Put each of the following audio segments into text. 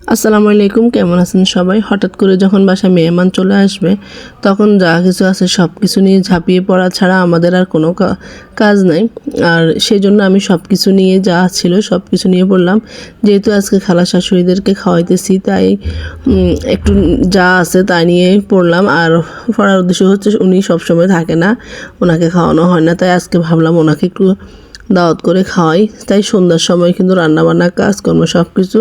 আসসালামু আলাইকুম, কেমন আছেন সবাই? হঠাৎ করে যখন বাসায় মেহমান চলে আসবে তখন যা কিছু আছে সব কিছু নিয়ে ঝাঁপিয়ে পড়া ছাড়া আমাদের আর কোনো কাজ নাই। আর সেই জন্য আমি সব কিছু নিয়ে যা ছিল সব কিছু নিয়ে পড়লাম। যেহেতু আজকে খালা শাশুড়িদেরকে খাওয়াইতেছি তাই একটু যা আছে তাই নিয়ে পড়লাম। আর পড়ার উদ্দেশ্য হচ্ছে উনি সবসময় থাকে না, ওনাকে খাওয়ানো হয় না, তাই আজকে ভাবলাম ওনাকে একটু দাওয়াত করে খাওয়াই। তাই সন্ধ্যার সময় কিন্তু রান্নাবান্না কাজকর্ম সব কিছু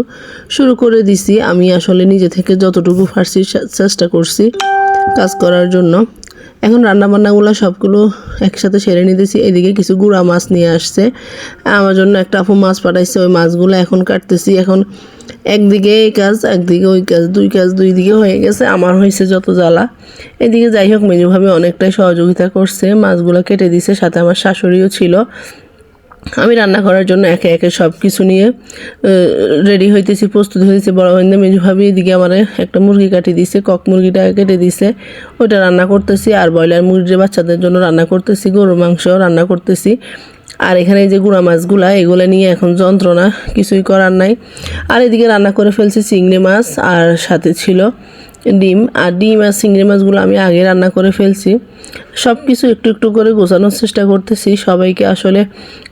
শুরু করে দিছি। আমি আসলে নিজে থেকে যতটুকু পারছি চেষ্টা করছি কাজ করার জন্য। এখন রান্নাবান্নাগুলো সবগুলো একসাথে সেরে নিতেছি। এদিকে কিছু গুঁড়া মাছ নিয়ে আসছে আমার জন্য, একটা আপু মাছ পাঠাইছে, ওই মাছগুলো এখন কাটতেছি। এখন একদিকে এই কাজ একদিকে ওই কাজ, দুই দিকে হয়ে গেছে, আমার হয়েছে যত জ্বালা। এদিকে যাই হোক মেজুভাবে অনেকটাই সহযোগিতা করছে, মাছগুলো কেটে দিছে, সাথে আমার শাশুড়িও ছিল। আমি রান্না করার জন্য একে একে সব কিছু নিয়ে রেডি হইতেছি, প্রস্তুত হয়েছে। বড় হইন্দে মেজুভাবে এদিকে আমার একটা মুরগি কাটি দিছে, কক মুরগিটা কেটে দিছে, ওইটা রান্না করতেছি। আর ব্রয়লার মুরগির বাচ্চাদের জন্য রান্না করতেছি, গরুর মাংস রান্না করতেছি। আর এখানে যে গুঁড়া মাছগুলা এগুলো নিয়ে এখন যন্ত্রণা, কিছুই করার নাই। আর এদিকে রান্না করে ফেলছি চিংড়ি মাছ, আর সাথে ছিল ডিম। আর ডিম আর চিংড়ি মাছগুলো আমি আগে রান্না করে ফেলছি। সব কিছু একটু একটু করে গোছানোর চেষ্টা করতেছি, সবাইকে আসলে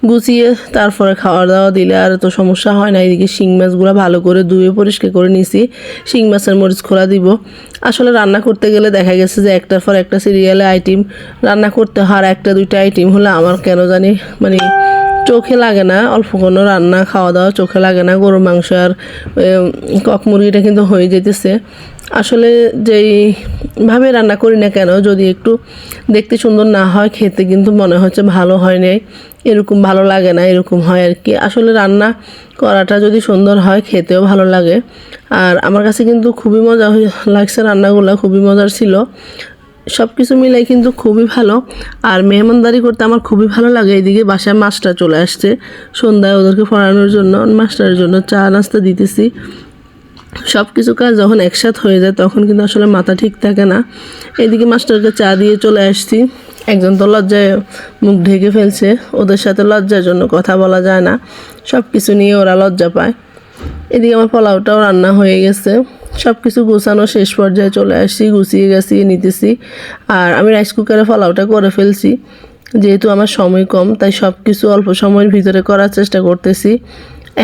গুছিয়ে তারপরে খাওয়া দাওয়া দিলে আর তো সমস্যা হয় না। এদিকে শিং মাছগুলো ভালো করে ধুয়ে পরিষ্কার করে নিছি, শিং মাছের মরিচ খোলা দিব। আসলে রান্না করতে গেলে দেখা গেছে যে একটার পর একটা সিরিয়ালে আইটেম রান্না করতে হয়, আর একটা দুইটা আইটেম হলে আমার কেন জানি মানে চোখে লাগে না। অল্প কোনো রান্না খাওয়া দাওয়া চোখে লাগে না। গরুর মাংস আর কক মুরগিটা কিন্তু হয়ে যেতেছে। আসলে যেইভাবে রান্না করি না কেন, যদি একটু দেখতে সুন্দর না হয়, খেতে কিন্তু মনে হচ্ছে ভালো হয় নাই, এরকম ভালো লাগে না, এরকম হয় আর কি। আসলে রান্না করাটা যদি সুন্দর হয় খেতেও ভালো লাগে। আর আমার কাছে কিন্তু খুবই মজা লাগছে, রান্নাগুলো খুবই মজার ছিল। সব কিছু মিলাই কিন্তু খুবই ভালো। আর মেহমানদারি করতে আমার খুবই ভালো লাগে। এদিকে বাসায় মাছটা চলে আসছে, সন্ধ্যায় ওদেরকে পড়ানোর জন্য মাছটার জন্য চা নাস্তা দিতেছি। সব কিছু কাজ যখন একসাথে হয়ে যায় তখন কিন্তু আসলে মাথা ঠিক থাকে না। এদিকে মাস্টারকে চা দিয়ে চলে আসছি। একজন তো লজ্জায় মুখ ঢেকে ফেলছে, ওদের সাথে লজ্জার জন্য কথা বলা যায় না, সব কিছু নিয়ে ওরা লজ্জা পায়। এদিকে আমার পোলাওটাও রান্না হয়ে গেছে, সব কিছু গোছানো শেষ পর্যায়ে চলে আসছি, গুছিয়ে গাছিয়ে নিতেছি। আর আমি রাইস কুকারে পোলাওটা করে ফেলছি, যেহেতু আমার সময় কম তাই সব কিছু অল্প সময়ের ভিতরে করার চেষ্টা করতেছি।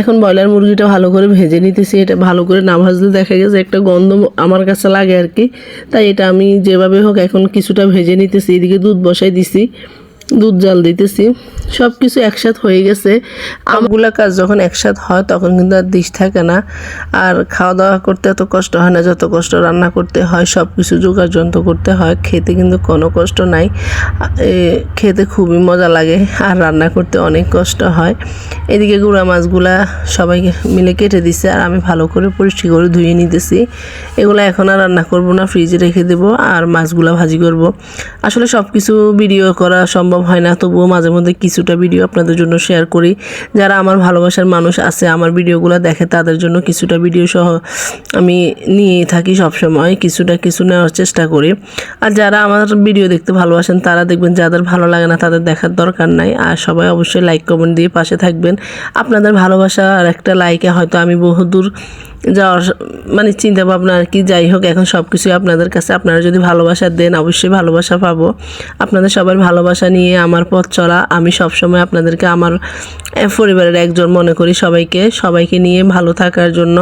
এখন ব্রয়লার মুরগিটা ভালো করে ভেজে নিতেছি। এটা ভালো করে না ভাজলে দেখা গেছে একটা গন্ধ আমার কাছে লাগে আর কি, তাই এটা আমি যেভাবে হোক এখন কিছুটা ভেজে নিতেছি। এদিকে দুধ বসাই দিছি, দুধ জাল দিতেছি। সব কিছু একসাথ হয়ে গেছে। আমগুলা কাজ যখন একসাথ হয় তখন কিন্তু আর দিশ থাকে না, আর খাওয়া দাওয়া করতে এত কষ্ট হয় না যত কষ্ট রান্না করতে হয়, সব কিছু জোগাড় যন্ত্র করতে হয়। খেতে কিন্তু কোনো কষ্ট নাই, খেতে খুবই মজা লাগে, আর রান্না করতে অনেক কষ্ট হয়। এদিকে গুঁড়া মাছগুলা সবাইকে মিলে কেটে দিছে, আর আমি ভালো করে পরিষ্কার করে ধুয়ে নিতেছি। এগুলো এখন আর রান্না করব না, ফ্রিজে রেখে দেবো, আর মাছগুলা ভাজি করব। আসলে সব কিছু ভিডিও করা সম্ভব হয় না, তবুও মাঝে মধ্যে কিছুটা ভিডিও আপনাদের জন্য শেয়ার করি। যারা আমার ভালোবাসার মানুষ আছে, আমার ভিডিওগুলো দেখে, তাদের জন্য কিছুটা ভিডিও সহ আমি নিয়ে থাকি সবসময়, কিছু নেওয়ার চেষ্টা করি। আর যারা আমার ভিডিও দেখতে ভালোবাসেন তারা দেখবেন, যাদের ভালো লাগে না তাদের দেখার দরকার নাই। আর সবাই অবশ্যই লাইক কমেন্ট দিয়ে পাশে থাকবেন। আপনাদের ভালোবাসা আর একটা লাইকে হয়তো আমি বহুদূর যাওয়ার মানে চিন্তা ভাবনা আর কি। যাই হোক, এখন সব কিছুই আপনাদের কাছে, আপনারা যদি ভালোবাসা দেন অবশ্যই ভালোবাসা পাবো। আপনাদের সবার ভালোবাসা নিয়ে আমার পথ চলা। আমি সবসময় আপনাদেরকে আমার পরিবারের একজন মনে করি, সবাইকে নিয়ে ভালো থাকার জন্য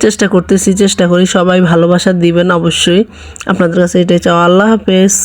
চেষ্টা করি। সবাই ভালোবাসা দিবেন অবশ্যই, আপনাদের কাছে এটাই চাওয়া। আল্লাহ হাফেজ।